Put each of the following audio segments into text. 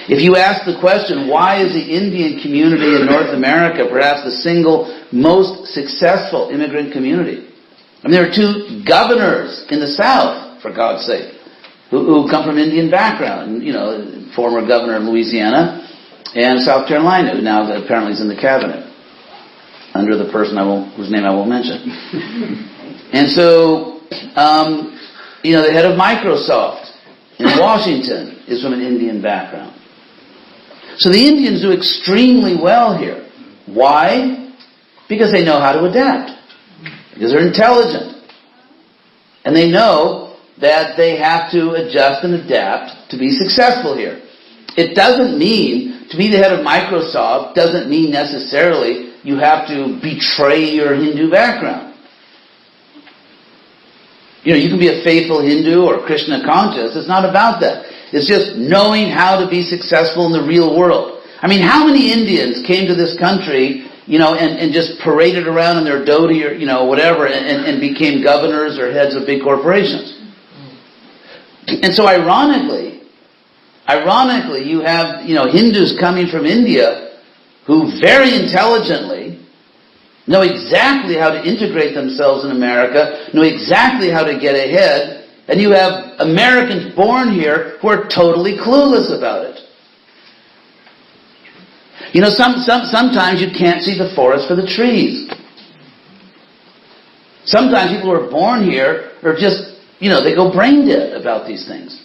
If you ask the question, why is the Indian community in North America perhaps the single most successful immigrant community? I mean, there are 2 governors in the South, for God's sake, who come from Indian background. You know, former governor of Louisiana and South Carolina, who now apparently is in the cabinet, under the person whose name I won't mention. And so, the head of Microsoft in Washington is from an Indian background. So the Indians do extremely well here. Why? Because they know how to adapt. Because they're intelligent. And they know that they have to adjust and adapt to be successful here. It doesn't mean, to be the head of Microsoft doesn't mean necessarily you have to betray your Hindu background. You can be a faithful Hindu or Krishna conscious. It's not about that. It's just knowing how to be successful in the real world. I mean, how many Indians came to this country, and just paraded around in their dhoti or, whatever, and became governors or heads of big corporations? And so ironically, you have, Hindus coming from India who very intelligently know exactly how to integrate themselves in America, know exactly how to get ahead, and you have Americans born here who are totally clueless about it. Sometimes you can't see the forest for the trees. Sometimes people who are born here are just, they go brain dead about these things.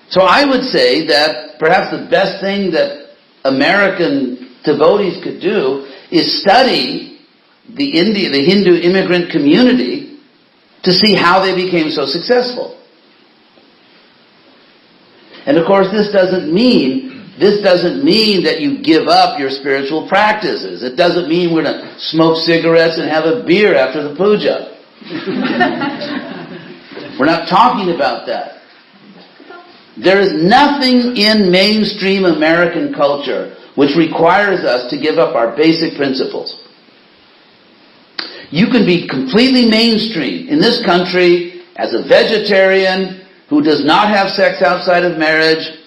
So I would say that perhaps the best thing that American devotees could do is study the Hindu immigrant community to see how they became so successful. And of course, this doesn't mean that you give up your spiritual practices. It doesn't mean we're going to smoke cigarettes and have a beer after the puja. We're not talking about that. There is nothing in mainstream American culture which requires us to give up our basic principles. You can be completely mainstream in this country as a vegetarian who does not have sex outside of marriage,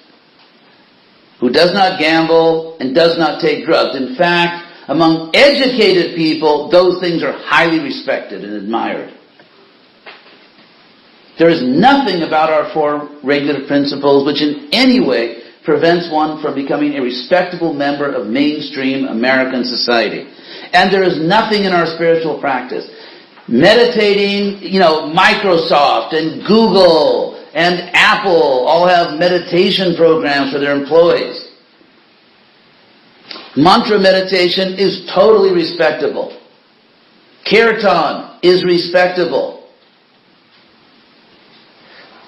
who does not gamble, and does not take drugs. In fact, among educated people, those things are highly respected and admired. There is nothing about our 4 regulative principles which in any way prevents one from becoming a respectable member of mainstream American society. And there is nothing in our spiritual practice. Meditating, Microsoft and Google and Apple all have meditation programs for their employees. Mantra meditation is totally respectable. Kirtan is respectable.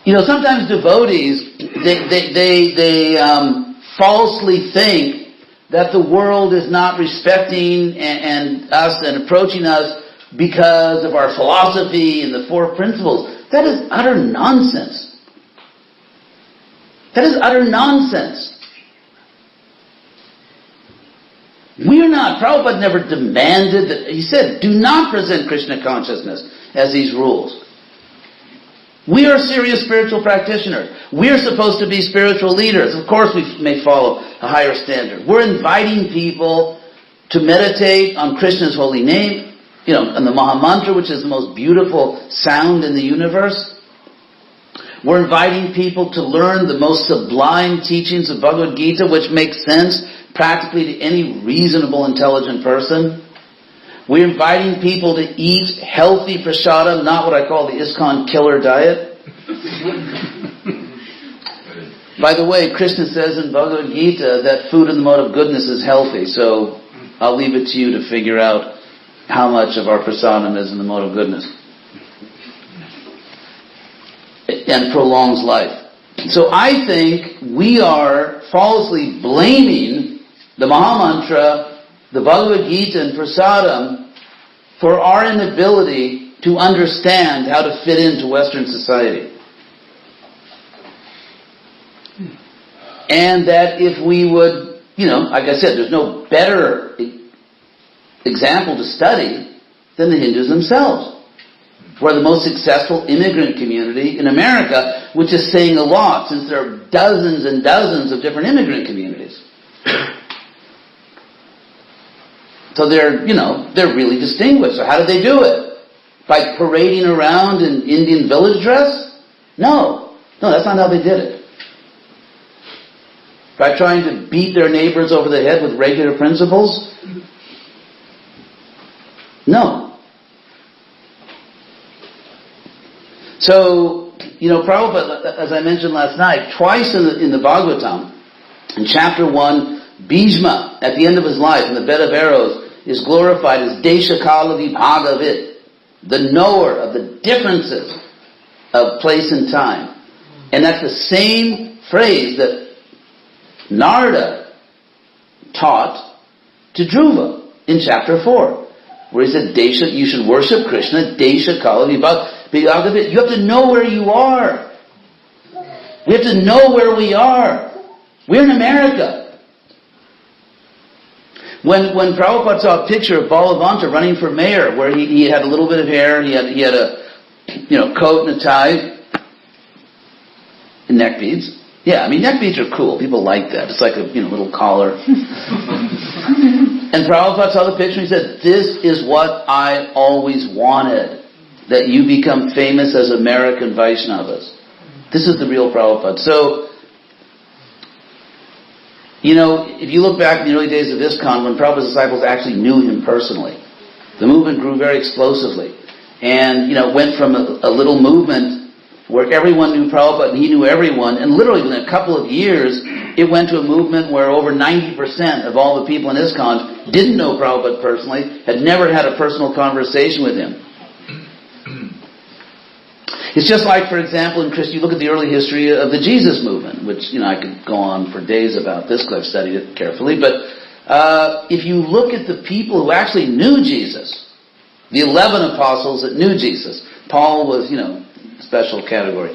Sometimes devotees, they falsely think that the world is not respecting and us and approaching us because of our philosophy and the 4 principles. That is utter nonsense. That is utter nonsense. We're not, Prabhupada never demanded that, he said, do not present Krishna consciousness as these rules. We are serious spiritual practitioners. We're supposed to be spiritual leaders. Of course we may follow a higher standard. We're inviting people to meditate on Krishna's holy name, on the Maha Mantra, which is the most beautiful sound in the universe. We're inviting people to learn the most sublime teachings of Bhagavad Gita, which makes sense practically to any reasonable, intelligent person. We're inviting people to eat healthy prasadam, not what I call the ISKCON killer diet. By the way, Krishna says in Bhagavad Gita that food in the mode of goodness is healthy, so I'll leave it to you to figure out how much of our prasadam is in the mode of goodness. And prolongs life. So I think we are falsely blaming the Maha Mantra, the Bhagavad Gita and prasadam for our inability to understand how to fit into Western society. And that if we would, like I said, there's no better example to study than the Hindus themselves, who are the most successful immigrant community in America, which is saying a lot since there are dozens and dozens of different immigrant communities. So they're really distinguished. So how did they do it? By parading around in Indian village dress? No, that's not how they did it. By trying to beat their neighbors over the head with regular principles? No. So, Prabhupada, as I mentioned last night, twice in the Bhagavatam, in chapter 1, Bhishma, at the end of his life, in the bed of arrows, is glorified as Desha Kala Vibhagavit, the knower of the differences of place and time. And that's the same phrase that Narada taught to Dhruva in chapter 4, where he said, Desha, you should worship Krishna, Desha Kala Vibhagavit. You have to know where you are. We have to know where we are. We're in America. When Prabhupada saw a picture of Balavanta running for mayor, where he had a little bit of hair, he had a coat and a tie, and neck beads. Yeah, neck beads are cool. People like that. It's like a little collar. And Prabhupada saw the picture and he said, "This is what I always wanted, that you become famous as American Vaishnavas. This is the real Prabhupada." So, if you look back in the early days of ISKCON, when Prabhupada's disciples actually knew him personally, the movement grew very explosively. And, went from a little movement where everyone knew Prabhupada and he knew everyone, and literally within a couple of years, it went to a movement where over 90% of all the people in ISKCON didn't know Prabhupada personally, had never had a personal conversation with him. It's just like, for example, in Christianity, you look at the early history of the Jesus movement, which, I could go on for days about this because I've studied it carefully, but if you look at the people who actually knew Jesus, the 11 apostles that knew Jesus, Paul was, special category.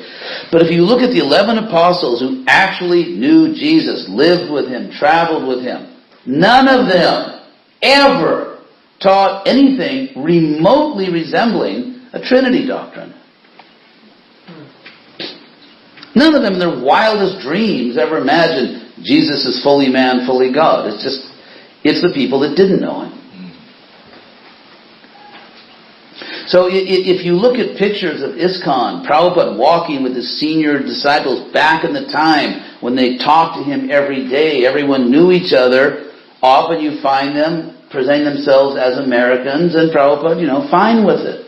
But if you look at the 11 apostles who actually knew Jesus, lived with him, traveled with him, none of them ever taught anything remotely resembling a Trinity doctrine. None of them in their wildest dreams ever imagined Jesus is fully man, fully God. It's the people that didn't know him. So if you look at pictures of ISKCON, Prabhupada walking with his senior disciples back in the time when they talked to him every day, everyone knew each other, often you find them presenting themselves as Americans, and Prabhupada, fine with it.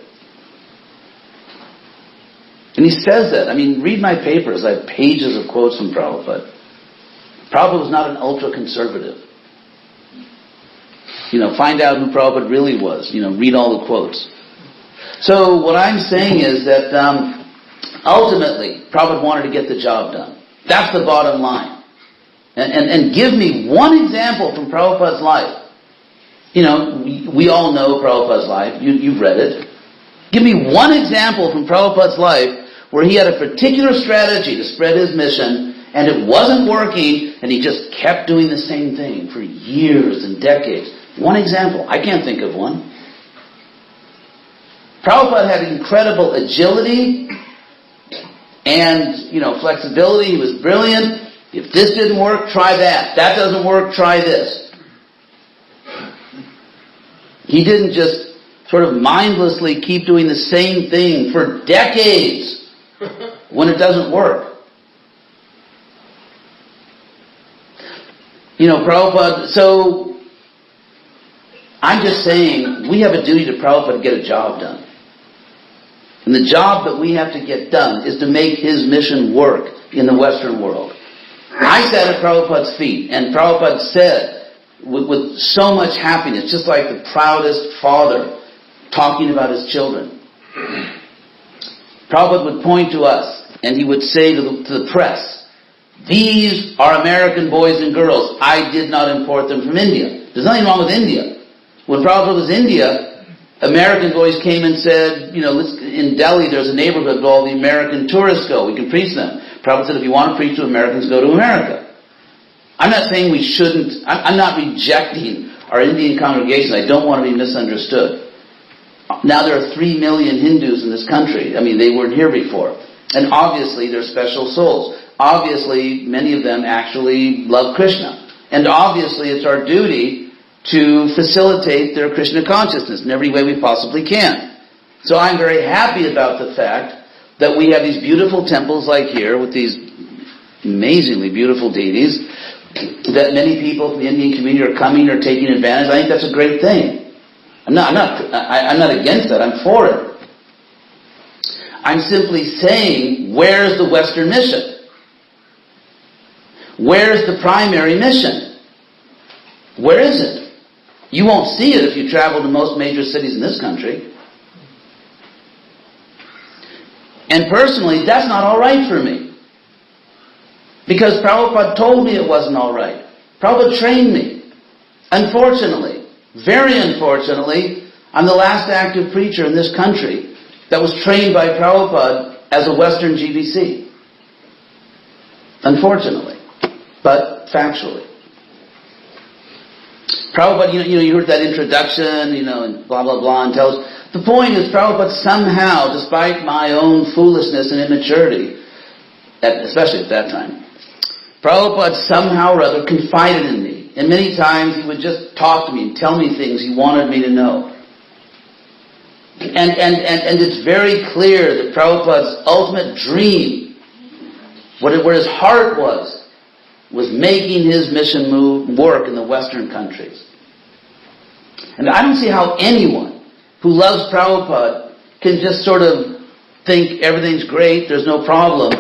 And he says that. Read my papers. I have pages of quotes from Prabhupada. Prabhupada was not an ultra-conservative. Find out who Prabhupada really was. Read all the quotes. So what I'm saying is that ultimately, Prabhupada wanted to get the job done. That's the bottom line. And give me one example from Prabhupada's life. We all know Prabhupada's life. You've read it. Give me one example from Prabhupada's life where he had a particular strategy to spread his mission and it wasn't working and he just kept doing the same thing for years and decades. One example. I can't think of one. Prabhupada had incredible agility and, flexibility. He was brilliant. If this didn't work, try that. That doesn't work, try this. He didn't just sort of mindlessly keep doing the same thing for decades when it doesn't work. Prabhupada, so I'm just saying we have a duty to Prabhupada to get a job done. And the job that we have to get done is to make his mission work in the Western world. I sat at Prabhupada's feet, and Prabhupada said with so much happiness, just like the proudest father talking about his children. Prabhupada would point to us, and he would say to the press, "These are American boys and girls. I did not import them from India." There's nothing wrong with India. When Prabhupada was in India, American boys came and said, in Delhi there's a neighborhood where all the American tourists go. We can preach them. Prabhupada said, if you want to preach to Americans, go to America. I'm not saying we shouldn't. I'm not rejecting our Indian congregation. I don't want to be misunderstood. Now there are 3 million Hindus in this country. They weren't here before. And obviously they're special souls. Obviously many of them actually love Krishna. And obviously it's our duty to facilitate their Krishna consciousness in every way we possibly can. So I'm very happy about the fact that we have these beautiful temples like here with these amazingly beautiful deities, that many people from the Indian community are coming or taking advantage. I think that's a great thing. I'm not against that. I'm for it. I'm simply saying, where's the Western mission? Where's the primary mission? Where is it? You won't see it if you travel to most major cities in this country. And personally, that's not all right for me. Because Prabhupada told me it wasn't all right. Prabhupada trained me. Unfortunately, very unfortunately, I'm the last active preacher in this country that was trained by Prabhupada as a Western GBC. Unfortunately. But factually. Prabhupada, you heard that introduction, and blah, blah, blah, and tells. The point is, Prabhupada somehow, despite my own foolishness and immaturity, especially at that time, Prabhupada somehow or other confided in me. And many times he would just talk to me and tell me things he wanted me to know. And it's very clear that Prabhupada's ultimate dream, where his heart was making his mission work in the Western countries. And I don't see how anyone who loves Prabhupada can just sort of think everything's great, there's no problem,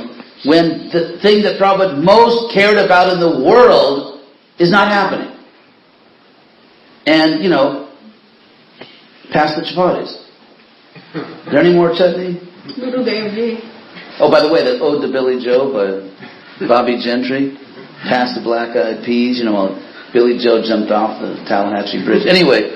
when the thing that Prabhupada most cared about in the world is not happening. And, pass the chapatis. Is there any more chutney? Oh, by the way, that Ode to Billy Joe by Bobby Gentry. Pass the black-eyed peas, while Billy Joe jumped off the Tallahatchie Bridge. Anyway,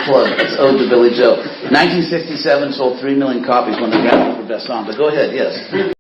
plug. It's Ode to Billy Joe. 1967 sold 3 million copies, won the Grammy for Best Song. But go ahead, yes.